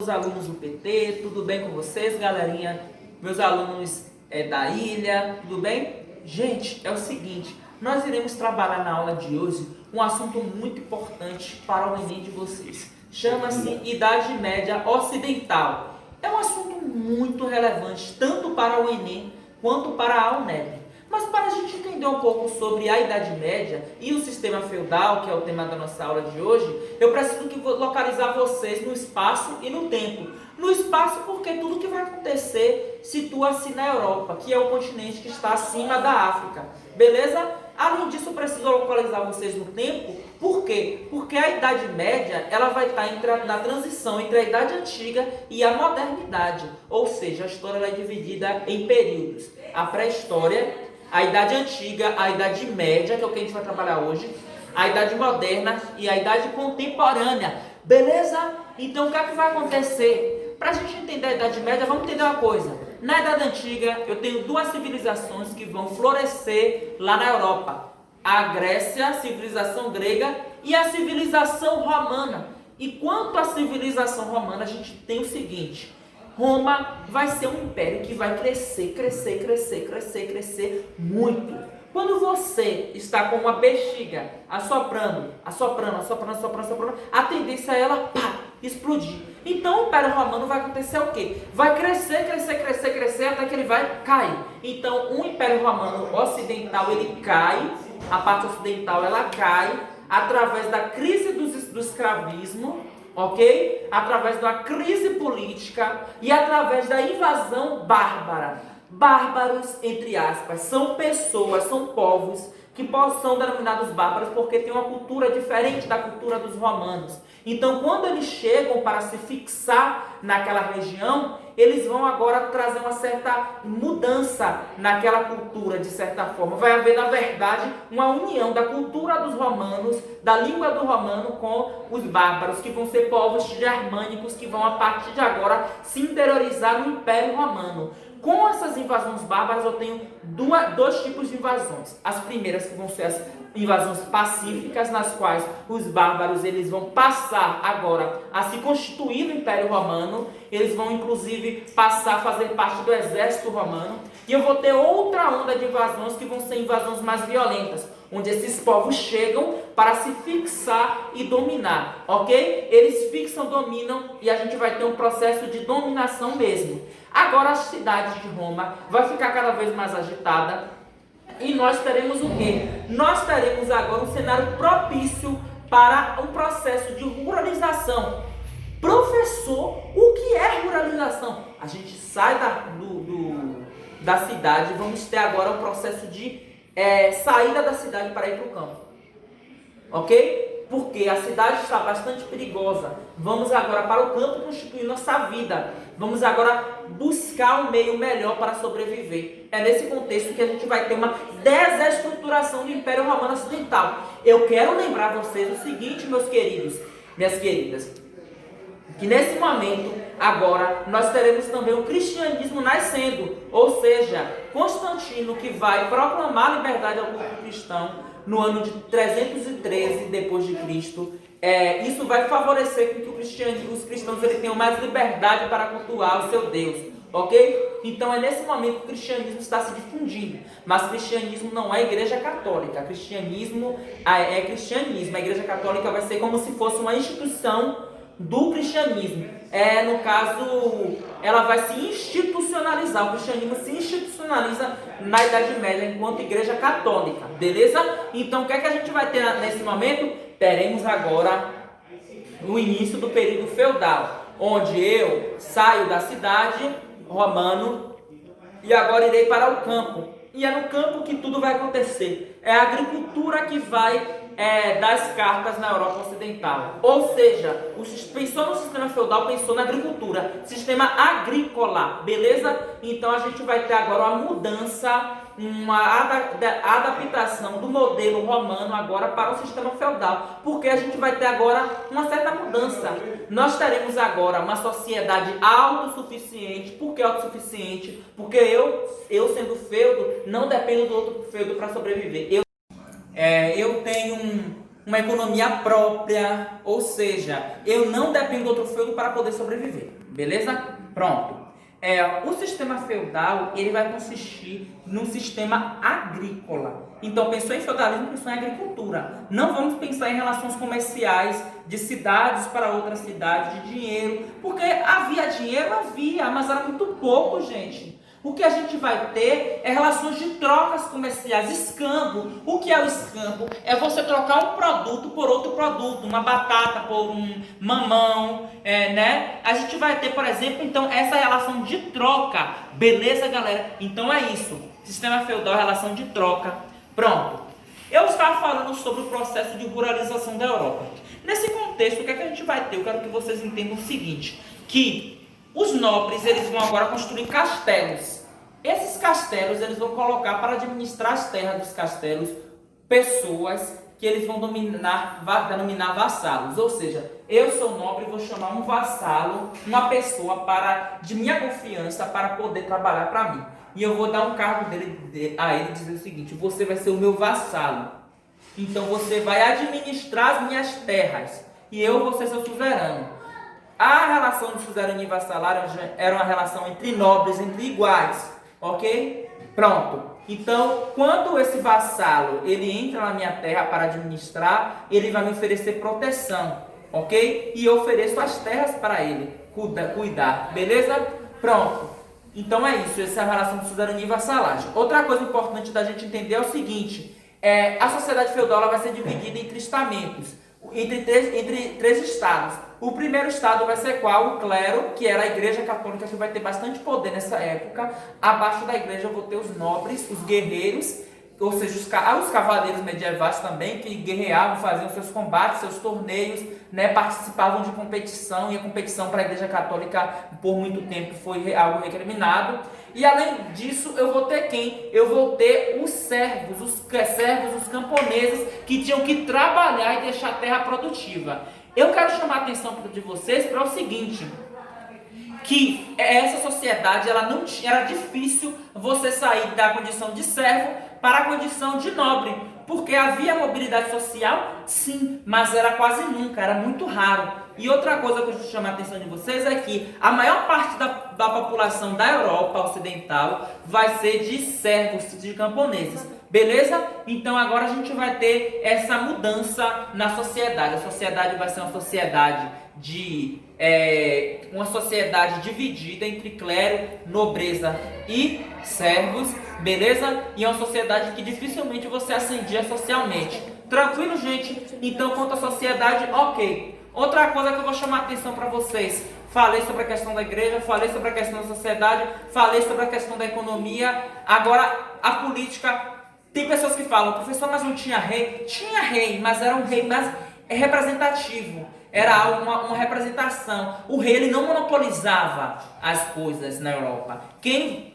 Os alunos do PT, tudo bem com vocês, galerinha? Meus alunos da ilha, tudo bem? Gente, é o seguinte, nós iremos trabalhar na aula de hoje um assunto muito importante para o Enem de vocês. Chama-se Idade Média Ocidental. É um assunto muito relevante, tanto para o Enem quanto para a UNEB. Mas para a gente entender um pouco sobre a Idade Média e o sistema feudal, que é o tema da nossa aula de hoje, eu preciso localizar vocês no espaço e no tempo. No espaço porque tudo que vai acontecer situa-se na Europa, que é o continente que está acima da África. Beleza? Além disso, eu preciso localizar vocês no tempo. Por quê? Porque a Idade Média ela vai estar na transição entre a Idade Antiga e a Modernidade. Ou seja, a história ela é dividida em períodos. A pré-história, a Idade Antiga, a Idade Média, que é o que a gente vai trabalhar hoje, a Idade Moderna e a Idade Contemporânea. Beleza? Então, o que é que vai acontecer? Para a gente entender a Idade Média, vamos entender uma coisa. Na Idade Antiga, eu tenho duas civilizações que vão florescer lá na Europa. A Grécia, a civilização grega, e a civilização romana. E quanto à civilização romana, a gente tem o seguinte: Roma vai ser um império que vai crescer muito. Quando você está com uma bexiga assoprando, a tendência é ela explodir. Então o Império Romano vai acontecer o quê? Vai crescer até que ele vai cair. Então o Império Romano Ocidental ele cai, a parte ocidental ela cai através da crise do escravismo, ok? Através da crise política e através da invasão bárbara. Bárbaros, entre aspas, são pessoas, são povos que são denominados bárbaros porque têm uma cultura diferente da cultura dos romanos. Então, quando eles chegam para se fixar naquela região, eles vão agora trazer uma certa mudança naquela cultura, de certa forma. Vai haver, na verdade, uma união da cultura dos romanos, da língua do romano com os bárbaros, que vão ser povos germânicos que vão, a partir de agora, se interiorizar no Império Romano. Com essas invasões bárbaras, eu tenho dois tipos de invasões. As primeiras que vão ser as invasões pacíficas, nas quais os bárbaros eles vão passar agora a se constituir no Império Romano. Eles vão, inclusive, passar a fazer parte do exército romano. E eu vou ter outra onda de invasões que vão ser invasões mais violentas, onde esses povos chegam para se fixar e dominar, ok? Eles fixam, dominam e a gente vai ter um processo de dominação mesmo. Agora a cidade de Roma vai ficar cada vez mais agitada e nós teremos o quê? Nós teremos agora um cenário propício para um processo de ruralização. Professor, o que é ruralização? A gente sai da cidade, vamos ter agora um processo de saída da cidade para ir para o campo, ok? Porque a cidade está bastante perigosa. Vamos agora para o campo constituir nossa vida. Vamos agora buscar um meio melhor para sobreviver. É nesse contexto que a gente vai ter uma desestruturação do Império Romano Ocidental. Eu quero lembrar vocês o seguinte, meus queridos, minhas queridas, que nesse momento, agora, nós teremos também o cristianismo nascendo, ou seja, Constantino, que vai proclamar a liberdade ao povo cristão no ano de 313 depois de Cristo. Isso vai favorecer com que os cristãos eles tenham mais liberdade para cultuar o seu Deus, ok? Então é nesse momento que o cristianismo está se difundindo, mas o cristianismo não é a igreja católica, cristianismo é cristianismo, a igreja católica vai ser como se fosse uma instituição do cristianismo. No caso, ela vai se institucionalizar. O cristianismo se institucionaliza na Idade Média enquanto igreja católica, beleza? Então, o que é que a gente vai ter nesse momento? Teremos agora o início do período feudal, onde eu saio da cidade romano e agora irei para o campo. E é no campo que tudo vai acontecer. É a agricultura que vai das cartas na Europa Ocidental. Ou seja, pensou no sistema feudal, pensou na agricultura, sistema agrícola, beleza? Então a gente vai ter agora uma mudança, uma adaptação do modelo romano agora para o sistema feudal, porque a gente vai ter agora uma certa mudança. Nós teremos agora uma sociedade autossuficiente. Por que autossuficiente? Porque eu sendo feudo, não dependo do outro feudo para sobreviver. Eu tenho uma economia própria, ou seja, eu não dependo do outro feudo para poder sobreviver, beleza? Pronto. O sistema feudal, ele vai consistir num sistema agrícola. Então, pensou em feudalismo, pensou em agricultura. Não vamos pensar em relações comerciais de cidades para outras cidades, de dinheiro, porque havia dinheiro, mas era muito pouco, gente. O que a gente vai ter é relações de trocas comerciais, escambo. O que é o escambo? É você trocar um produto por outro produto, uma batata por um mamão, né? A gente vai ter, por exemplo, então, essa relação de troca. Beleza, galera? Então é isso. Sistema feudal é relação de troca. Pronto. Eu estava falando sobre o processo de ruralização da Europa. Nesse contexto, o que é que a gente vai ter? Eu quero que vocês entendam o seguinte, que os nobres, eles vão agora construir castelos. Esses castelos, eles vão colocar para administrar as terras dos castelos pessoas que eles vão denominar vassalos. Ou seja, eu sou nobre e vou chamar um vassalo, uma pessoa de minha confiança para poder trabalhar para mim. E eu vou dar um cargo a ele e dizer o seguinte: você vai ser o meu vassalo. Então você vai administrar as minhas terras e eu vou ser seu suzerano. A relação de suzerania e vassalário era uma relação entre nobres, entre iguais, ok? Pronto. Então, quando esse vassalo ele entra na minha terra para administrar, ele vai me oferecer proteção, ok? E eu ofereço as terras para ele cuidar, beleza? Pronto. Então é isso, essa é a relação de suzerania e vassalagem. Outra coisa importante da gente entender é o seguinte: a sociedade feudal ela vai ser dividida entre estamentos, entre três estados. O primeiro estado vai ser qual? O clero, que era a igreja católica, que vai ter bastante poder nessa época. Abaixo da igreja eu vou ter os nobres, os guerreiros, ou seja, os cavaleiros medievais também, que guerreavam, faziam seus combates, seus torneios, né, participavam de competição, e a competição para a igreja católica por muito tempo foi algo recriminado. E além disso, eu vou ter quem? Eu vou ter os servos, os camponeses, que tinham que trabalhar e deixar a terra produtiva. Eu quero chamar a atenção de vocês para o seguinte, que essa sociedade, ela não tinha, era difícil você sair da condição de servo para a condição de nobre, porque havia mobilidade social, sim, mas era quase nunca, era muito raro. E outra coisa que eu quero chamar a atenção de vocês é que a maior parte da população da Europa Ocidental vai ser de servos, de camponeses. Beleza? Então agora a gente vai ter essa mudança na sociedade. A sociedade vai ser uma sociedade dividida entre clero, nobreza e servos, beleza? E é uma sociedade que dificilmente você ascendia socialmente. Tranquilo, gente? Então, quanto à sociedade, ok. Outra coisa que eu vou chamar a atenção para vocês: falei sobre a questão da igreja, falei sobre a questão da sociedade, falei sobre a questão da economia. Agora, a política. Tem pessoas que falam: professor, mas não tinha rei? Tinha rei, mas era um rei mais representativo. Era uma representação. O rei ele não monopolizava as coisas na Europa. Quem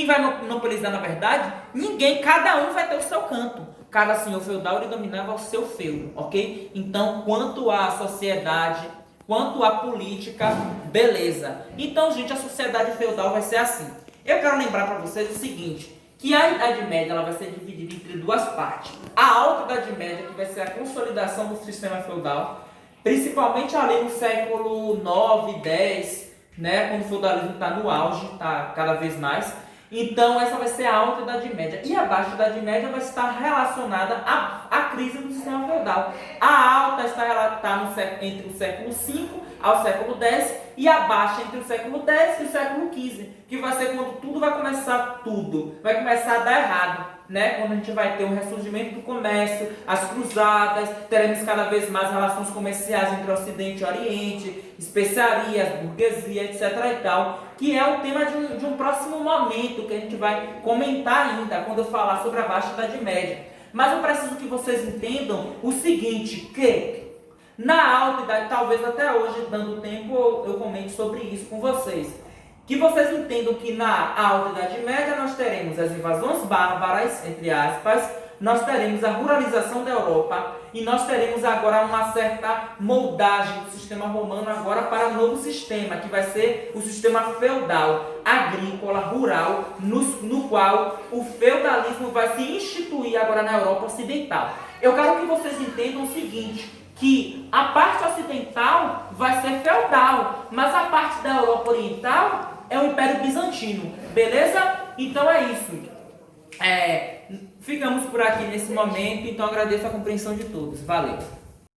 vai monopolizar, na verdade? Ninguém. Cada um vai ter o seu canto. Cada senhor feudal ele dominava o seu feudo, ok? Então, quanto à sociedade, quanto à política, beleza. Então, gente, a sociedade feudal vai ser assim. Eu quero lembrar para vocês o seguinte: que a Idade Média ela vai ser dividida entre duas partes. A Alta Idade Média, que vai ser a consolidação do sistema feudal, principalmente ali no século 9, 10, né, quando o feudalismo está no auge, está cada vez mais. Então essa vai ser a Alta Idade Média. E a Baixa Idade Média vai estar relacionada à crise do sistema feudal. A Alta está entre o século 5 ao século 10 e a Baixa entre o século 10 e o século 15, que vai ser quando tudo vai começar a dar errado, né? Quando a gente vai ter um ressurgimento do comércio, as cruzadas, teremos cada vez mais relações comerciais entre Ocidente e Oriente, especiarias, burguesia, etc. e tal, que é o tema de um próximo momento que a gente vai comentar ainda quando eu falar sobre a Baixa Idade Média. Mas eu preciso que vocês entendam o seguinte, que na Alta Idade, talvez até hoje, dando tempo, eu comente sobre isso com vocês. Que vocês entendam que na Alta Idade Média nós teremos as invasões bárbaras, entre aspas, nós teremos a ruralização da Europa e nós teremos agora uma certa moldagem do sistema romano agora para um novo sistema, que vai ser o sistema feudal, agrícola, rural, no qual o feudalismo vai se instituir agora na Europa Ocidental. Eu quero que vocês entendam o seguinte, que a parte ocidental vai ser feudal, mas a parte da Europa Oriental é o Império Bizantino, beleza? Então é isso. Ficamos por aqui nesse momento, então agradeço a compreensão de todos. Valeu!